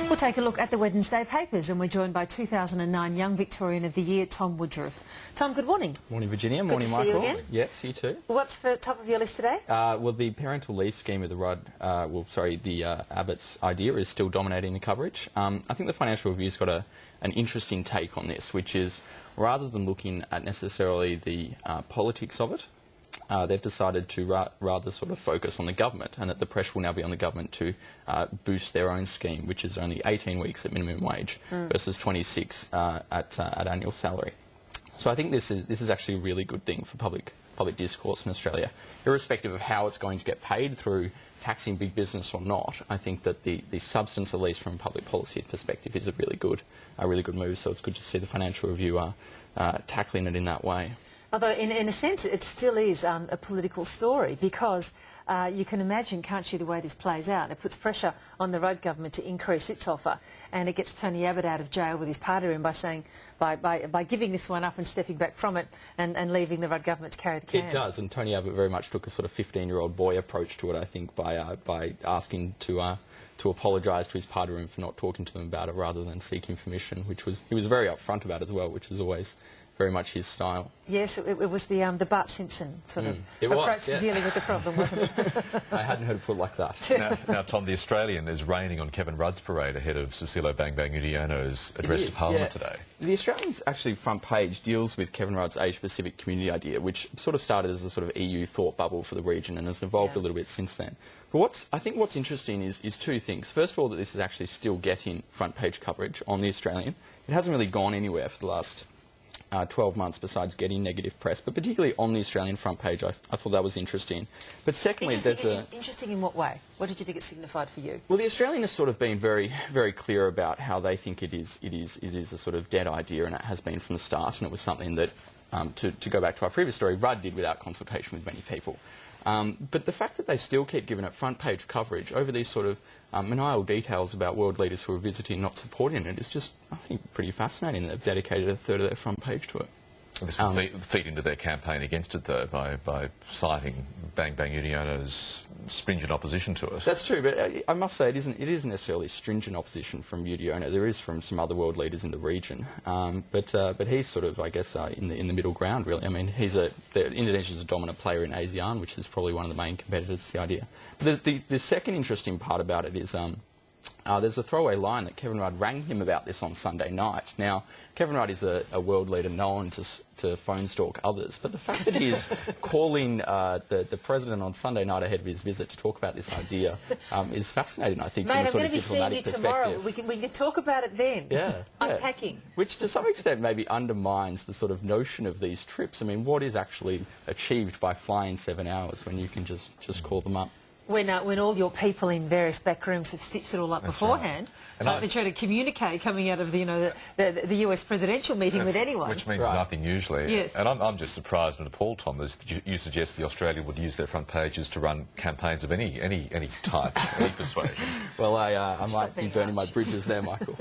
We'll take a look at the Wednesday papers, and we're joined by 2009 Young Victorian of the Year, Thom Woodroofe. Tom, good morning. Morning, Virginia. Morning, Michael. Good to see you again. Yes, you too. What's for top of your list today? Well, the parental leave scheme of the Abbott's idea is still dominating the coverage. I think the Financial Review's got an interesting take on this, which is rather than looking at necessarily the politics of it, they've decided to rather sort of focus on the government, and that the pressure will now be on the government to boost their own scheme, which is only 18 weeks at minimum wage versus 26 at annual salary. So I think this is actually a really good thing for public discourse in Australia, irrespective of how it's going to get paid through taxing big business or not. I think that the substance, at least from a public policy perspective, is a really good move. So it's good to see the Financial Review tackling it in that way. Although, in a sense, it still is a political story, because you can imagine, can't you, the way this plays out. It puts pressure on the Rudd government to increase its offer, and it gets Tony Abbott out of jail with his party room by giving this one up and stepping back from it and leaving the Rudd government to carry the can. It does, and Tony Abbott very much took a sort of 15-year-old boy approach to it, I think, by asking to apologise to his party room for not talking to them about it rather than seeking permission, which he was very upfront about as well, which was always very much his style. Yes, it was the Bart Simpson sort of approach to dealing with the problem, wasn't it? I hadn't heard it put like that. Now, Tom, the Australian is raining on Kevin Rudd's parade ahead of Susilo Bang Bang Udiono's address to Parliament today. The Australian's actually front page deals with Kevin Rudd's Asia-Pacific community idea, which sort of started as a sort of EU thought bubble for the region and has evolved a little bit since then. But I think what's interesting is two things. First of all, that this is actually still getting front page coverage on the Australian. It hasn't really gone anywhere for the last 12 months besides getting negative press, but particularly on the Australian front page, I thought that was interesting. But secondly, Interesting in what way? What did you think it signified for you? Well, the Australian has sort of been very, very clear about how they think it is a sort of dead idea, and it has been from the start, and it was something that, to go back to our previous story, Rudd did without consultation with many people. But the fact that they still keep giving it front page coverage over these sort of maniacal details about world leaders who are visiting not supporting it is just, I think, pretty fascinating. They've dedicated a third of their front page to it. This will feed into their campaign against it, though, by citing Bang Bang Udiono's stringent opposition to it. That's true, but I must say it isn't necessarily stringent opposition from Udiono. There is from some other world leaders in the region, but he's sort of, I guess, in the middle ground, really. I mean, Indonesia's a dominant player in ASEAN, which is probably one of the main competitors to the idea. But the second interesting part about it is there's a throwaway line that Kevin Rudd rang him about this on Sunday night. Now, Kevin Rudd is a world leader known to phone stalk others, but the fact that he is calling the President on Sunday night ahead of his visit to talk about this idea is fascinating, I think, from a sort of diplomatic perspective. Mate, I'm going to be seeing you tomorrow. We can talk about it then. Yeah. Unpacking. Which, to some extent, maybe undermines the sort of notion of these trips. I mean, what is actually achieved by flying 7 hours when you can just call them up? When all your people in various back rooms have stitched it all up beforehand, right. They're trying to communicate coming out of the US presidential meeting with anyone. Which means nothing usually. Yes. And I'm just surprised and appalled, Tom, that you suggest the Australia would use their front pages to run campaigns of any type, any persuasion. Well, I might be burning my bridges there, Michael.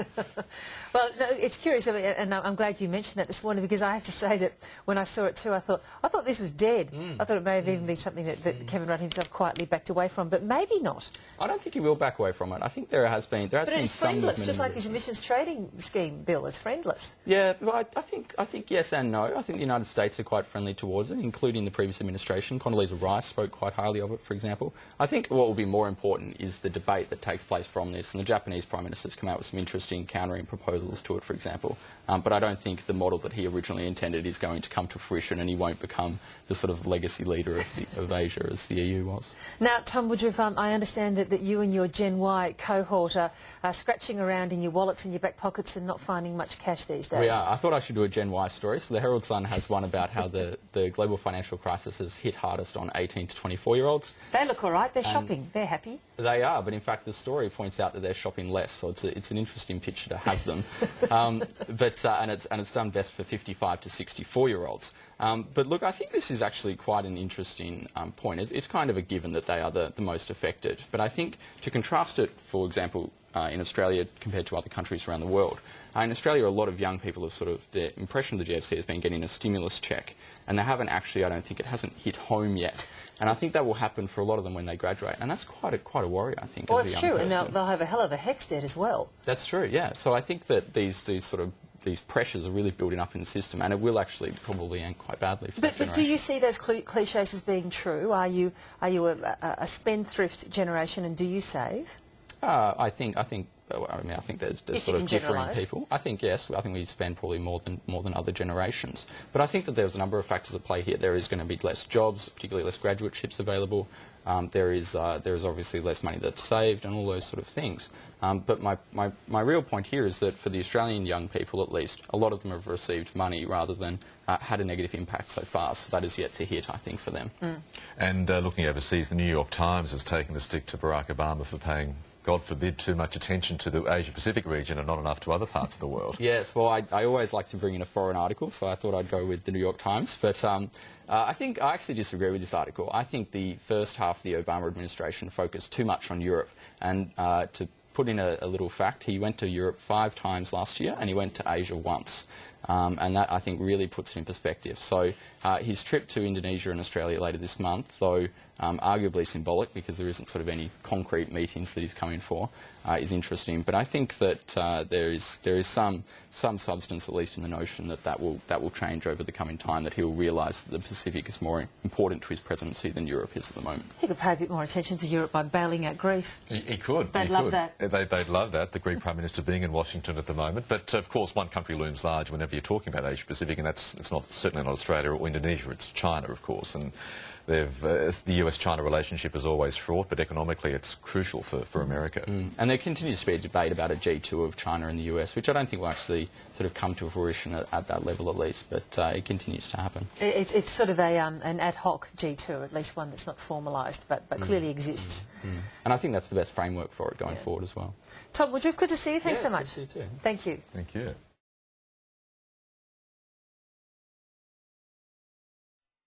Well, no, it's curious, and I'm glad you mentioned that this morning, because I have to say that when I saw it too, I thought this was dead. I thought it may have even been something that Kevin Rudd himself quietly backed away from, but maybe not. I don't think he will back away from it. I think there has been but some it's friendless, just like his his emissions trading scheme bill. It's friendless. Yeah, well, I think yes and no. I think the United States are quite friendly towards it, including the previous administration. Condoleezza Rice spoke quite highly of it, for example. I think what will be more important is the debate that takes place from this, and the Japanese Prime Minister's come out with some interesting countering proposals to it, for example. But I don't think the model that he originally intended is going to come to fruition, and he won't become the sort of legacy leader of Asia as the EU was. Now, Thom Woodroofe, I understand that you and your Gen Y cohort are scratching around in your wallets and your back pockets and not finding much cash these days. We are. I thought I should do a Gen Y story. So the Herald Sun has one about how the global financial crisis has hit hardest on 18 to 24-year-olds. They look all right. They're shopping. They're happy. They are, but in fact the story points out that they're shopping less, so it's an interesting picture to have them. And it's done best for 55 to 64-year-olds. But look, I think this is actually quite an interesting point. It's kind of a given that they are the most affected. But I think to contrast it, for example, in Australia compared to other countries around the world. In Australia, a lot of young people have sort of, their impression of the GFC has been getting a stimulus check, and they haven't actually, I don't think, it hasn't hit home yet. And I think that will happen for a lot of them when they graduate, and that's quite a worry, I think, well, as a young true, person. and they'll have a hell of a HECS debt as well. That's true, yeah. So I think that these pressures are really building up in the system, and it will actually probably end quite badly for that But do you see those cliches as being true? Are you a spendthrift generation, and do you save? I think there's sort of differing people. I think yes. I think we spend probably more than other generations. But I think that there's a number of factors at play here. There is going to be less jobs, particularly less graduateships available. There is obviously less money that's saved, and all those sort of things. But my real point here is that for the Australian young people, at least, a lot of them have received money rather than had a negative impact so far. So that is yet to hit, I think, for them. And looking overseas, the New York Times has taken the stick to Barack Obama for paying, God forbid, too much attention to the Asia-Pacific region and not enough to other parts of the world. Yes, well, I always like to bring in a foreign article, so I thought I'd go with the New York Times. But I actually disagree with this article. I think the first half of the Obama administration focused too much on Europe. And to put in a little fact, he went to Europe 5 times last year, and he went to Asia once. And that, I think, really puts it in perspective. So his trip to Indonesia and Australia later this month, though arguably symbolic because there isn't sort of any concrete meetings that he's coming for, is interesting. But I think that there is some substance, at least in the notion that will change over the coming time, that he'll realise that the Pacific is more important to his presidency than Europe is at the moment. He could pay a bit more attention to Europe by bailing out Greece. He could. They'd love that. They'd love that, the Greek Prime Minister being in Washington at the moment. But, of course, one country looms large whenever you're talking about Asia-Pacific, and it's certainly not Australia or Indonesia, it's China, of course. And the US-China relationship is always fraught, but economically it's crucial for America. And there continues to be a debate about a G2 of China and the US, which I don't think will actually sort of come to fruition at that level at least, but it continues to happen. It's sort of an ad hoc G2, at least one that's not formalised, but clearly exists. And I think that's the best framework for it going forward as well. Thom Woodroofe, good to see you. Thanks so much. Good to see you too. Thank you. Thank you.